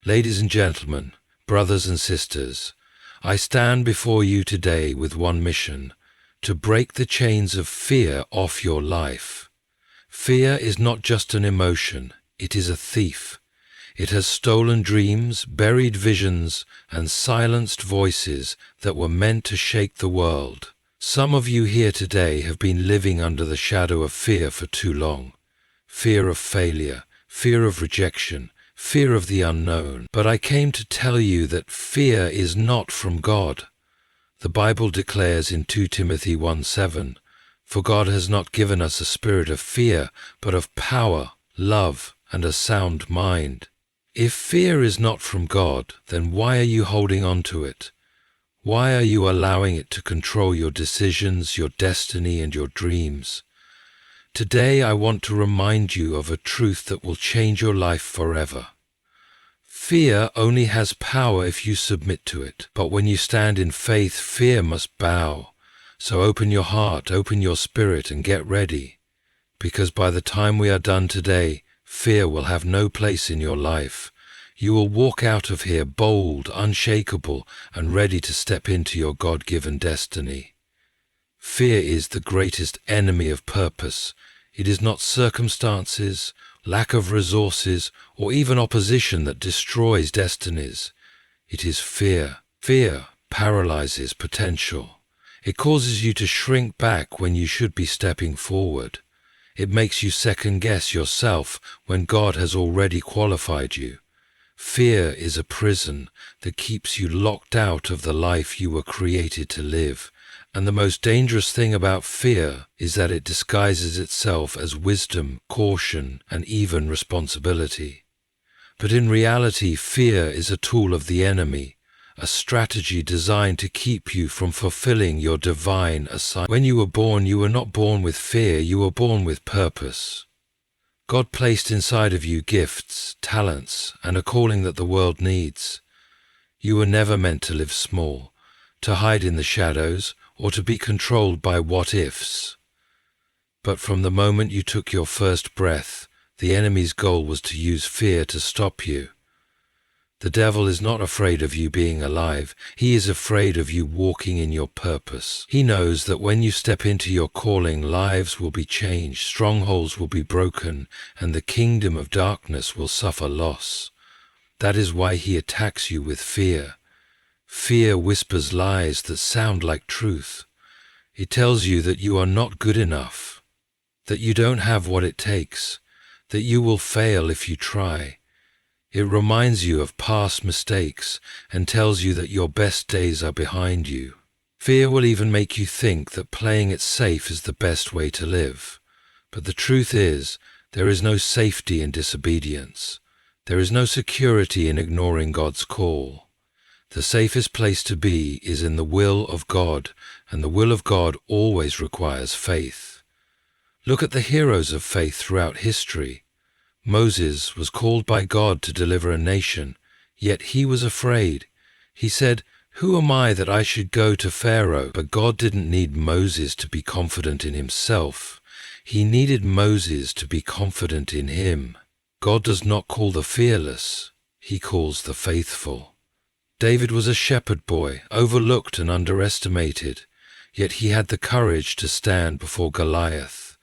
Ladies and gentlemen, brothers and sisters, I stand before you today with one mission: to break the chains of fear off your life. Fear is not just an emotion, it is a thief. It has stolen dreams, buried visions, and silenced voices that were meant to shake the world. Some of you here today have been living under the shadow of fear for too long. Fear of failure, fear of rejection, fear of the unknown. But I came to tell you that fear is not from God. The Bible declares in 2 Timothy 1:7, "For God has not given us a spirit of fear, but of power, love, and a sound mind." If fear is not from God, then why are you holding on to it? Why are you allowing it to control your decisions, your destiny, and your dreams? Today I want to remind you of a truth that will change your life forever. Fear only has power if you submit to it, but when you stand in faith, fear must bow. So open your heart, open your spirit, and get ready, because by the time we are done today, fear will have no place in your life. You will walk out of here bold, unshakable, and ready to step into your God-given destiny. Fear is the greatest enemy of purpose. It is not circumstances, lack of resources, or even opposition that destroys destinies. It is fear. Fear paralyzes potential. It causes you to shrink back when you should be stepping forward. It makes you second-guess yourself when God has already qualified you. Fear is a prison that keeps you locked out of the life you were created to live. And the most dangerous thing about fear is that it disguises itself as wisdom, caution, and even responsibility. But in reality, fear is a tool of the enemy, a strategy designed to keep you from fulfilling your divine assignment. When you were not born with fear, you were born with purpose. God placed inside of you gifts, talents, and a calling that the world needs. You were never meant to live small, to hide in the shadows, or to be controlled by what-ifs. But from the moment you took your first breath, the enemy's goal was to use fear to stop you. The devil is not afraid of you being alive. He is afraid of you walking in your purpose. He knows that when you step into your calling, lives will be changed, strongholds will be broken, and the kingdom of darkness will suffer loss. That is why he attacks you with fear. Fear whispers lies that sound like truth. It tells you that you are not good enough, that you don't have what it takes, that you will fail if you try. It reminds you of past mistakes and tells you that your best days are behind you. Fear will even make you think that playing it safe is the best way to live. But the truth is, there is no safety in disobedience. There is no security in ignoring God's call. The safest place to be is in the will of God, and the will of God always requires faith. Look at the heroes of faith throughout history. Moses was called by God to deliver a nation, yet he was afraid. He said, "Who am I that I should go to Pharaoh?" But God didn't need Moses to be confident in himself. He needed Moses to be confident in him. God does not call the fearless, he calls the faithful. David was a shepherd boy, overlooked and underestimated, yet he had the courage to stand before Goliath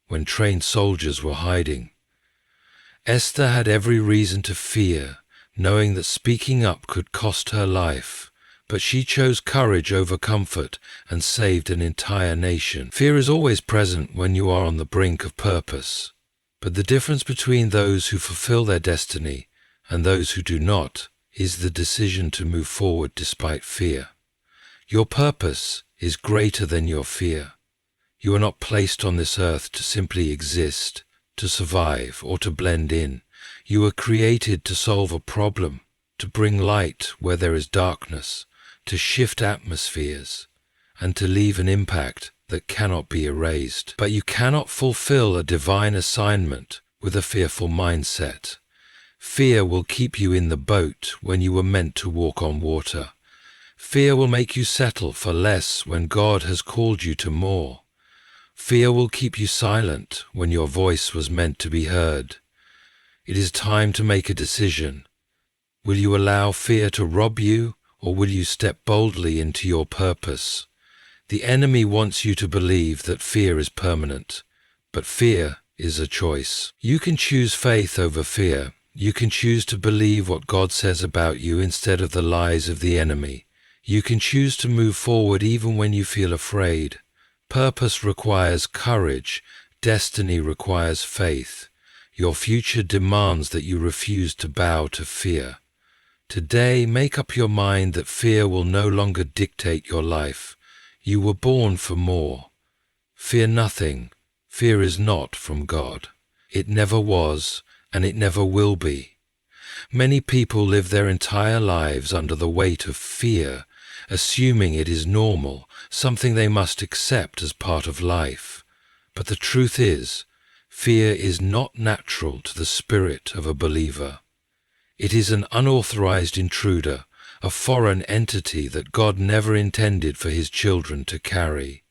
when trained soldiers were hiding. Esther had every reason to fear, knowing that speaking up could cost her life, but she chose courage over comfort and saved an entire nation. Fear is always present when you are on the brink of purpose, but the difference between those who fulfill their destiny and those who do not is the decision to move forward despite fear. Your purpose is greater than your fear. You are not placed on this earth to simply exist, to survive, or to blend in. You were created to solve a problem, to bring light where there is darkness, to shift atmospheres, and to leave an impact that cannot be erased. But you cannot fulfill a divine assignment with a fearful mindset. Fear will keep you in the boat when you were meant to walk on water. Fear will make you settle for less when God has called you to more. Fear will keep you silent when your voice was meant to be heard. It is time to make a decision. Will you allow fear to rob you, or will you step boldly into your purpose? The enemy wants you to believe that fear is permanent, but fear is a choice. You can choose faith over fear. You can choose to believe what God says about you instead of the lies of the enemy. You can choose to move forward even when you feel afraid. Purpose requires courage. Destiny requires faith. Your future demands that you refuse to bow to fear. Today, make up your mind that fear will no longer dictate your life. You were born for more. Fear nothing. Fear is not from God. It never was, and it never will be. Many people live their entire lives under the weight of fear, assuming it is normal, something they must accept as part of life. But the truth is, fear is not natural to the spirit of a believer. It is an unauthorized intruder, a foreign entity that God never intended for His children to carry.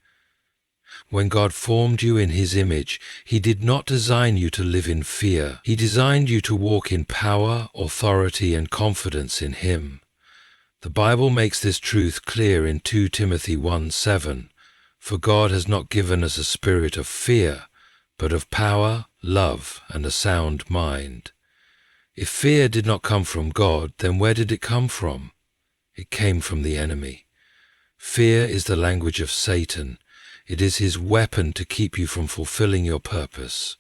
When God formed you in His image, He did not design you to live in fear. He designed you to walk in power, authority, and confidence in Him. The Bible makes this truth clear in 2 Timothy 1:7. For God has not given us a spirit of fear, but of power, love, and a sound mind. If fear did not come from God, then where did it come from? It came from the enemy. Fear is the language of Satan. It is his weapon to keep you from fulfilling your purpose.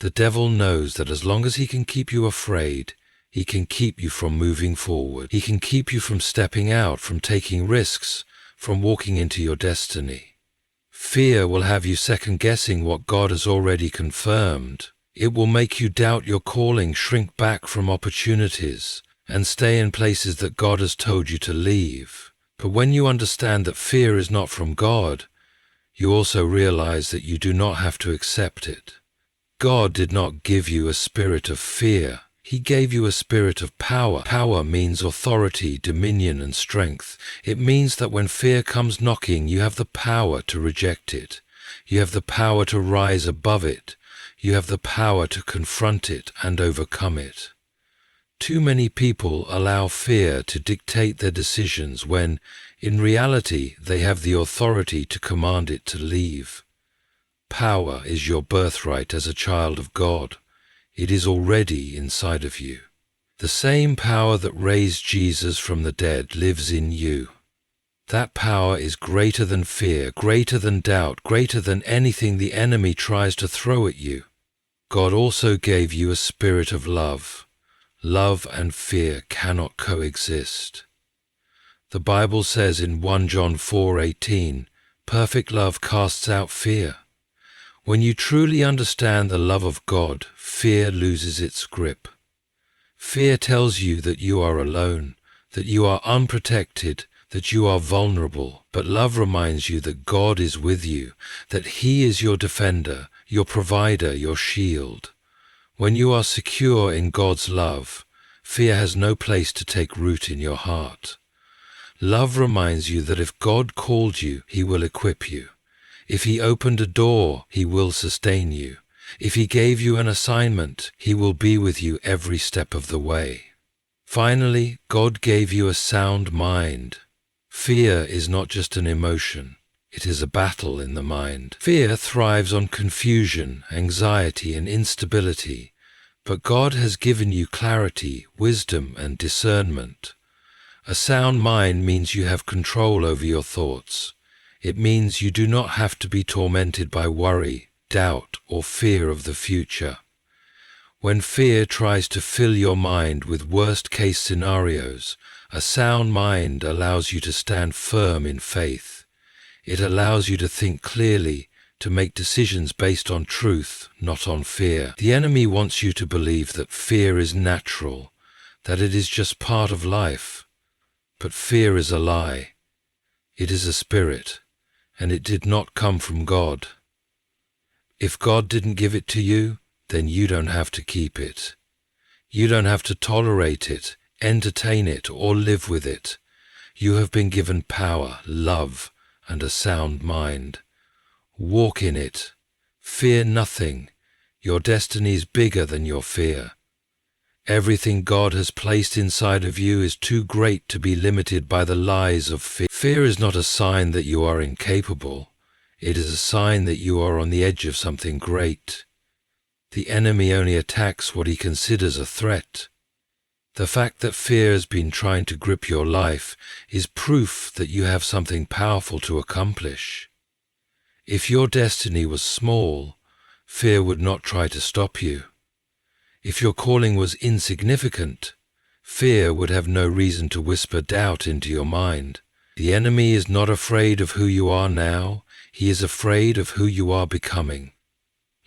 The devil knows that as long as he can keep you afraid, he can keep you from moving forward. He can keep you from stepping out, from taking risks, from walking into your destiny. Fear will have you second-guessing what God has already confirmed. It will make you doubt your calling, shrink back from opportunities, and stay in places that God has told you to leave. But when you understand that fear is not from God, you also realize that you do not have to accept it. God did not give you a spirit of fear. He gave you a spirit of power. Power means authority, dominion, and strength. It means that when fear comes knocking, you have the power to reject it. You have the power to rise above it. You have the power to confront it and overcome it. Too many people allow fear to dictate their decisions when, in reality, they have the authority to command it to leave. Power is your birthright as a child of God. It is already inside of you. The same power that raised Jesus from the dead lives in you. That power is greater than fear, greater than doubt, greater than anything the enemy tries to throw at you. God also gave you a spirit of love. Love and fear cannot coexist. The Bible says in 1 John 4:18, perfect love casts out fear. When you truly understand the love of God, fear loses its grip. Fear tells you that you are alone, that you are unprotected, that you are vulnerable, but love reminds you that God is with you, that He is your defender, your provider, your shield. When you are secure in God's love, fear has no place to take root in your heart. Love reminds you that if God called you, He will equip you. If He opened a door, He will sustain you. If He gave you an assignment, He will be with you every step of the way. Finally, God gave you a sound mind. Fear is not just an emotion. It is a battle in the mind. Fear thrives on confusion, anxiety, and instability, but God has given you clarity, wisdom, and discernment. A sound mind means you have control over your thoughts. It means you do not have to be tormented by worry, doubt, or fear of the future. When fear tries to fill your mind with worst-case scenarios, a sound mind allows you to stand firm in faith. It allows you to think clearly, to make decisions based on truth, not on fear. The enemy wants you to believe that fear is natural, that it is just part of life. But fear is a lie. It is a spirit, and it did not come from God. If God didn't give it to you, then you don't have to keep it. You don't have to tolerate it, entertain it, or live with it. You have been given power, love, and a sound mind. Walk in it. Fear nothing. Your destiny is bigger than your fear. Everything God has placed inside of you is too great to be limited by the lies of fear. Fear is not a sign that you are incapable. It is a sign that you are on the edge of something great. The enemy only attacks what he considers a threat. The fact that fear has been trying to grip your life is proof that you have something powerful to accomplish. If your destiny was small, fear would not try to stop you. If your calling was insignificant, fear would have no reason to whisper doubt into your mind. The enemy is not afraid of who you are now, he is afraid of who you are becoming.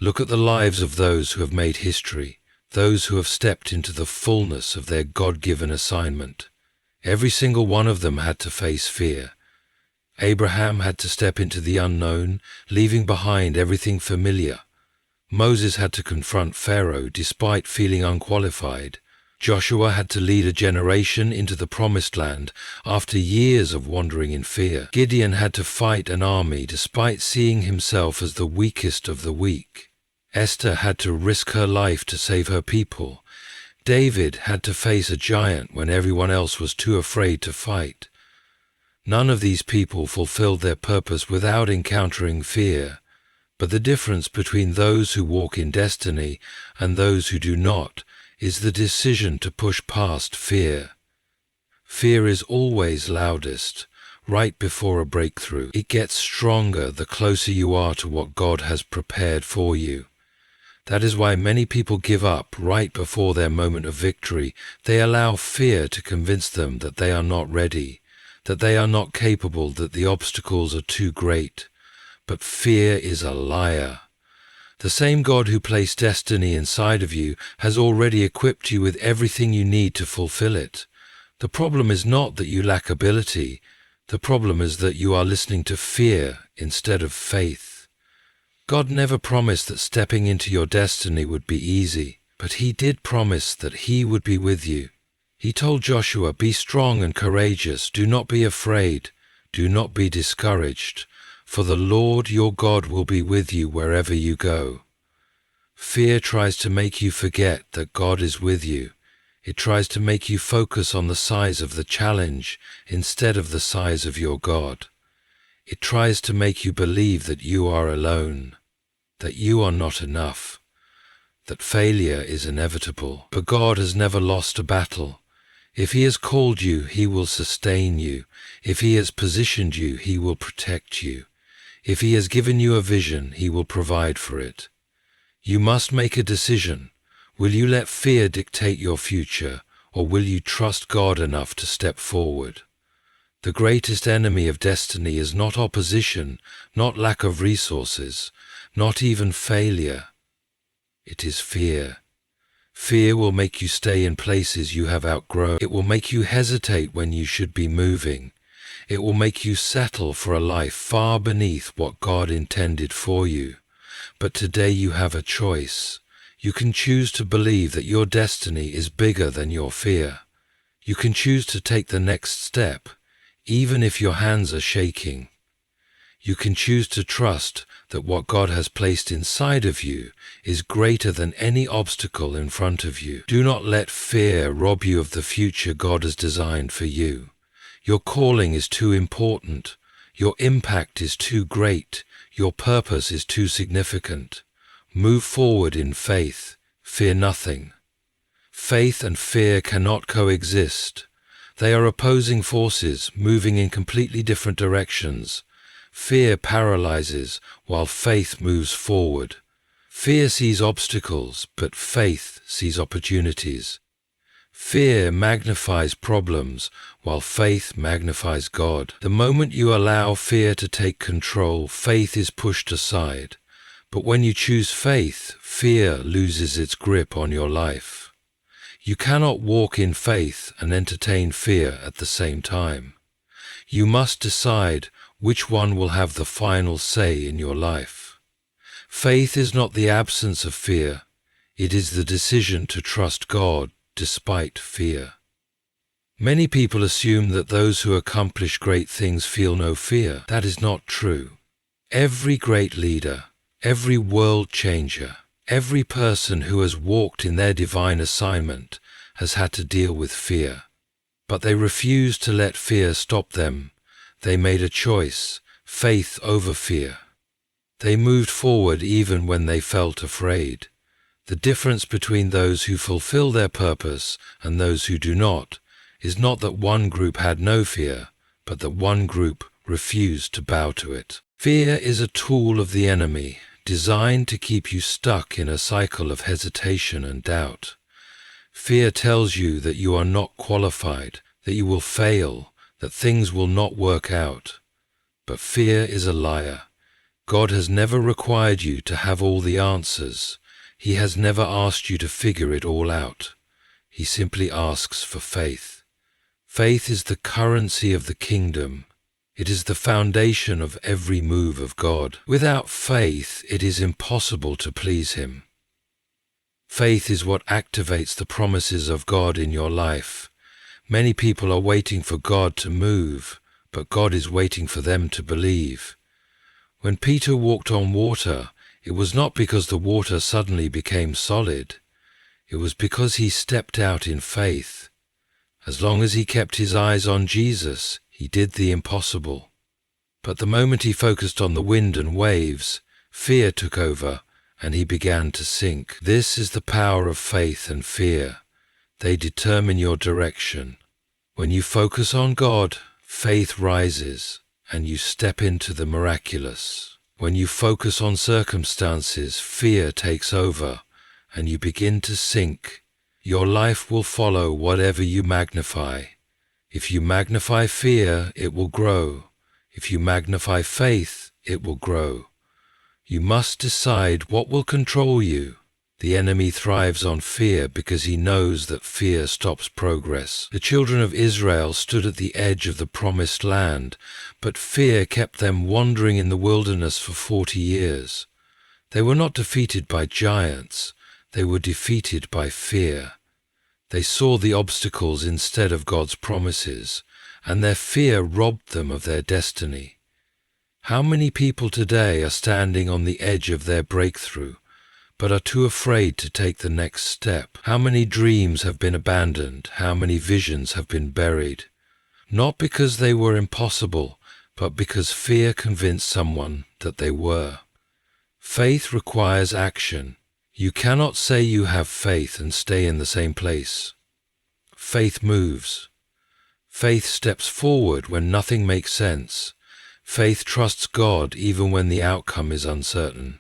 Look at the lives of those who have made history, those who have stepped into the fullness of their God-given assignment. Every single one of them had to face fear. Abraham had to step into the unknown, leaving behind everything familiar. Moses had to confront Pharaoh despite feeling unqualified. Joshua had to lead a generation into the promised land after years of wandering in fear. Gideon had to fight an army despite seeing himself as the weakest of the weak. Esther had to risk her life to save her people. David had to face a giant when everyone else was too afraid to fight. None of these people fulfilled their purpose without encountering fear. But the difference between those who walk in destiny and those who do not is the decision to push past fear. Fear is always loudest, right before a breakthrough. It gets stronger the closer you are to what God has prepared for you. That is why many people give up right before their moment of victory. They allow fear to convince them that they are not ready, that they are not capable, that the obstacles are too great. But fear is a liar. The same God who placed destiny inside of you has already equipped you with everything you need to fulfill it. The problem is not that you lack ability. The problem is that you are listening to fear instead of faith. God never promised that stepping into your destiny would be easy, but He did promise that He would be with you. He told Joshua, "Be strong and courageous. Do not be afraid. Do not be discouraged. For the Lord your God will be with you wherever you go." Fear tries to make you forget that God is with you. It tries to make you focus on the size of the challenge instead of the size of your God. It tries to make you believe that you are alone, that you are not enough, that failure is inevitable. But God has never lost a battle. If He has called you, He will sustain you. If He has positioned you, He will protect you. If He has given you a vision, He will provide for it. You must make a decision. Will you let fear dictate your future, or will you trust God enough to step forward? The greatest enemy of destiny is not opposition, not lack of resources, not even failure. It is fear. Fear will make you stay in places you have outgrown. It will make you hesitate when you should be moving. It will make you settle for a life far beneath what God intended for you. But today you have a choice. You can choose to believe that your destiny is bigger than your fear. You can choose to take the next step, even if your hands are shaking. You can choose to trust that what God has placed inside of you is greater than any obstacle in front of you. Do not let fear rob you of the future God has designed for you. Your calling is too important. Your impact is too great. Your purpose is too significant. Move forward in faith. Fear nothing. Faith and fear cannot coexist. They are opposing forces moving in completely different directions. Fear paralyzes while faith moves forward. Fear sees obstacles, but faith sees opportunities. Fear magnifies problems, while faith magnifies God. The moment you allow fear to take control, faith is pushed aside. But when you choose faith, fear loses its grip on your life. You cannot walk in faith and entertain fear at the same time. You must decide which one will have the final say in your life. Faith is not the absence of fear. It is the decision to trust God despite fear. Many people assume that those who accomplish great things feel no fear. That is not true. Every great leader, every world changer, every person who has walked in their divine assignment has had to deal with fear. But they refused to let fear stop them. They made a choice, faith over fear. They moved forward even when they felt afraid. The difference between those who fulfill their purpose and those who do not is not that one group had no fear, but that one group refused to bow to it. Fear is a tool of the enemy, designed to keep you stuck in a cycle of hesitation and doubt. Fear tells you that you are not qualified, that you will fail, that things will not work out. But fear is a liar. God has never required you to have all the answers. He has never asked you to figure it all out. He simply asks for faith. Faith is the currency of the kingdom. It is the foundation of every move of God. Without faith, it is impossible to please Him. Faith is what activates the promises of God in your life. Many people are waiting for God to move, but God is waiting for them to believe. When Peter walked on water, it was not because the water suddenly became solid. It was because he stepped out in faith. As long as he kept his eyes on Jesus, he did the impossible. But the moment he focused on the wind and waves, fear took over, and he began to sink. This is the power of faith and fear. They determine your direction. When you focus on God, faith rises, and you step into the miraculous. When you focus on circumstances, fear takes over, and you begin to sink. Your life will follow whatever you magnify. If you magnify fear, it will grow. If you magnify faith, it will grow. You must decide what will control you. The enemy thrives on fear because he knows that fear stops progress. The children of Israel stood at the edge of the promised land, but fear kept them wandering in the wilderness for 40 years. They were not defeated by giants, they were defeated by fear. They saw the obstacles instead of God's promises, and their fear robbed them of their destiny. How many people today are standing on the edge of their breakthrough, but are too afraid to take the next step? How many dreams have been abandoned? How many visions have been buried? Not because they were impossible, but because fear convinced someone that they were. Faith requires action. You cannot say you have faith and stay in the same place. Faith moves. Faith steps forward when nothing makes sense. Faith trusts God even when the outcome is uncertain.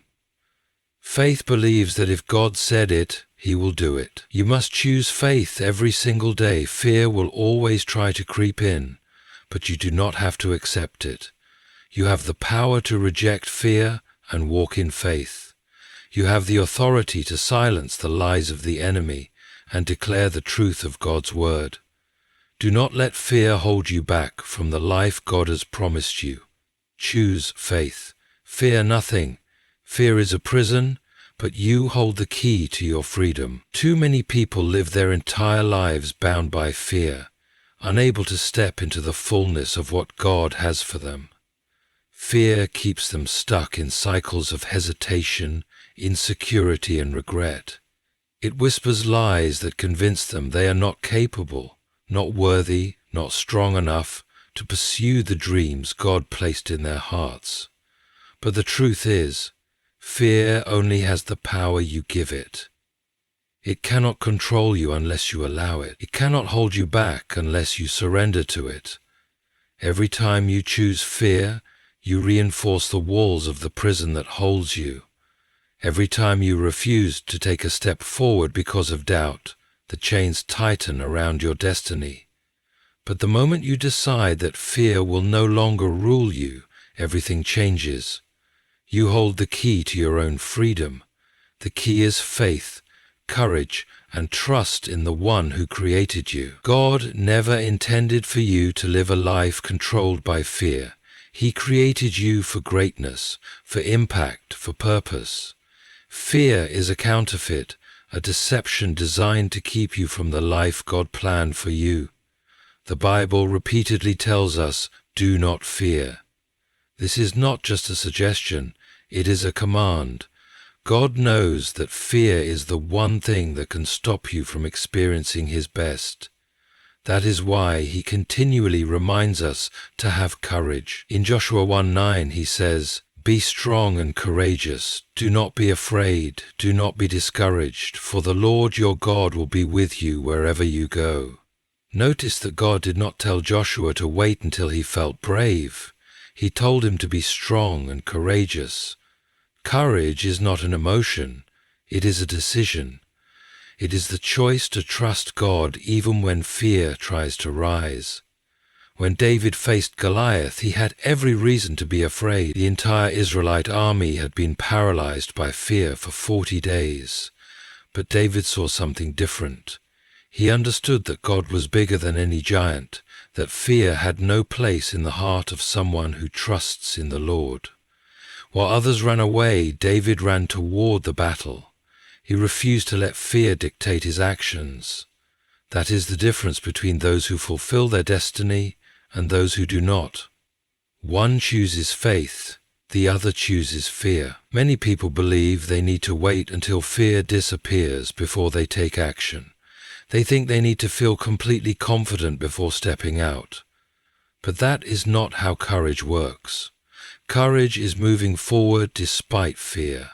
Faith believes that if God said it, He will do it. You must choose faith every single day. Fear will always try to creep in, but you do not have to accept it. You have the power to reject fear and walk in faith. You have the authority to silence the lies of the enemy and declare the truth of God's word. Do not let fear hold you back from the life God has promised you. Choose faith. Fear nothing. Fear is a prison, but you hold the key to your freedom. Too many people live their entire lives bound by fear, unable to step into the fullness of what God has for them. Fear keeps them stuck in cycles of hesitation, insecurity, and regret. It whispers lies that convince them they are not capable, not worthy, not strong enough to pursue the dreams God placed in their hearts. But the truth is, fear only has the power you give it. It cannot control you unless you allow it. It cannot hold you back unless you surrender to it. Every time you choose fear, you reinforce the walls of the prison that holds you. Every time you refuse to take a step forward because of doubt, the chains tighten around your destiny. But the moment you decide that fear will no longer rule you, everything changes. You hold the key to your own freedom. The key is faith, courage, and trust in the one who created you. God never intended for you to live a life controlled by fear. He created you for greatness, for impact, for purpose. Fear is a counterfeit, a deception designed to keep you from the life God planned for you. The Bible repeatedly tells us, "Do not fear." This is not just a suggestion, it is a command. God knows that fear is the one thing that can stop you from experiencing His best. That is why He continually reminds us to have courage. In Joshua 1:9 He says, "Be strong and courageous. Do not be afraid. Do not be discouraged, for the Lord your God will be with you wherever you go." Notice that God did not tell Joshua to wait until he felt brave. He told him to be strong and courageous. Courage is not an emotion. It is a decision. It is the choice to trust God even when fear tries to rise. When David faced Goliath, he had every reason to be afraid. The entire Israelite army had been paralyzed by fear for 40 days. But David saw something different. He understood that God was bigger than any giant, that fear had no place in the heart of someone who trusts in the Lord. While others ran away, David ran toward the battle. He refused to let fear dictate his actions. That is the difference between those who fulfill their destiny and those who do not. One chooses faith, the other chooses fear. Many people believe they need to wait until fear disappears before they take action. They think they need to feel completely confident before stepping out. But that is not how courage works. Courage is moving forward despite fear.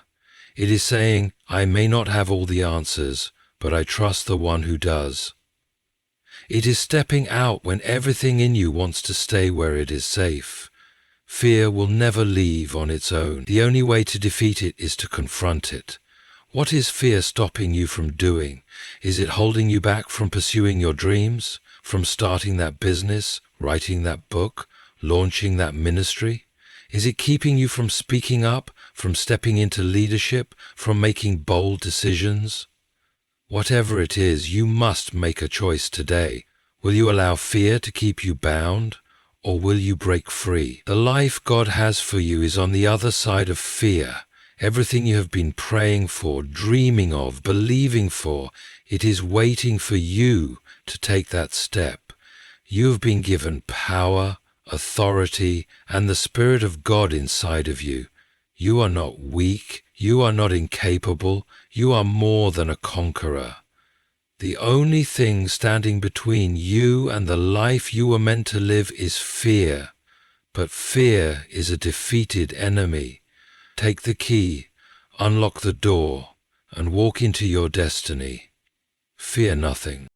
It is saying, I may not have all the answers, but I trust the one who does. It is stepping out when everything in you wants to stay where it is safe. Fear will never leave on its own. The only way to defeat it is to confront it. What is fear stopping you from doing? Is it holding you back from pursuing your dreams, from starting that business, writing that book, launching that ministry? Is it keeping you from speaking up, from stepping into leadership, from making bold decisions? Whatever it is, you must make a choice today. Will you allow fear to keep you bound, or will you break free? The life God has for you is on the other side of fear. Everything you have been praying for, dreaming of, believing for, it is waiting for you to take that step. You have been given power, authority, and the Spirit of God inside of you. You are not weak. You are not incapable. You are more than a conqueror. The only thing standing between you and the life you were meant to live is fear. But fear is a defeated enemy. Take the key, unlock the door, and walk into your destiny. Fear nothing.